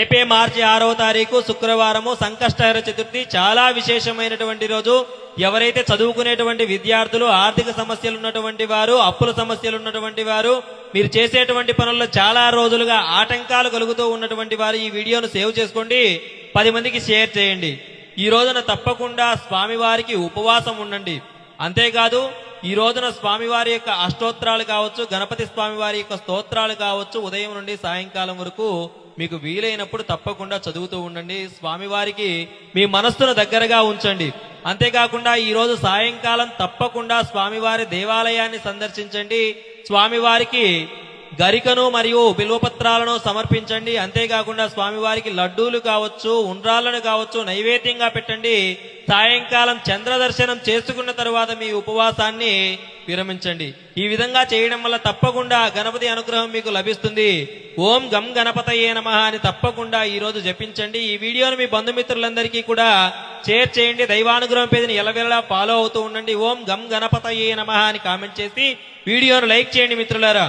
రేపే మార్చి 6వ తారీఖు శుక్రవారము సంకష్టహర చతుర్థి. చాలా విశేషమైనటువంటి రోజు. ఎవరైతే చదువుకునేటువంటి విద్యార్థులు, ఆర్థిక సమస్యలు ఉన్నటువంటి వారు, అప్పుల సమస్యలు ఉన్నటువంటి వారు, మీరు చేసేటువంటి పనుల్లో చాలా రోజులుగా ఆటంకాలు కలుగుతూ ఉన్నటువంటి వారు ఈ వీడియోను సేవ్ చేసుకోండి, 10 మందికి షేర్ చేయండి. ఈ రోజున తప్పకుండా స్వామివారికి ఉపవాసం ఉండండి. అంతేకాదు ఈ రోజున స్వామివారి యొక్క అష్టోత్తరాలు కావచ్చు, గణపతి స్వామివారి యొక్క స్తోత్రాలు కావచ్చు, ఉదయం నుండి సాయంకాలం వరకు మీకు వీలైనప్పుడు తప్పకుండా చదువుతూ ఉండండి. స్వామివారికి మీ మనస్సును దగ్గరగా ఉంచండి. అంతేకాకుండా ఈ రోజు సాయంకాలం తప్పకుండా స్వామివారి దేవాలయాన్ని సందర్శించండి. స్వామివారికి గరికను మరియు బిల్వపత్రాలను సమర్పించండి. అంతేకాకుండా స్వామివారికి లడ్డూలు కావచ్చు, ఉండ్రాళ్లను కావచ్చు నైవేద్యంగా పెట్టండి. సాయంకాలం చంద్ర దర్శనం చేసుకున్న తరువాత మీ ఉపవాసాన్ని విరమించండి. ఈ విధంగా చేయడం వల్ల తప్పకుండా గణపతి అనుగ్రహం మీకు లభిస్తుంది. ఓం గం గణపతయే నమః అని తప్పకుండా ఈ రోజు జపించండి. ఈ వీడియోను మీ బంధుమిత్రులందరికీ కూడా షేర్ చేయండి. దైవానుగ్రహం పేరుని ఎల్లవేళలా ఫాలో అవుతూ ఉండండి. ఓం గం గణపతయే నమః అని కామెంట్ చేసి వీడియోను లైక్ చేయండి మిత్రులారా.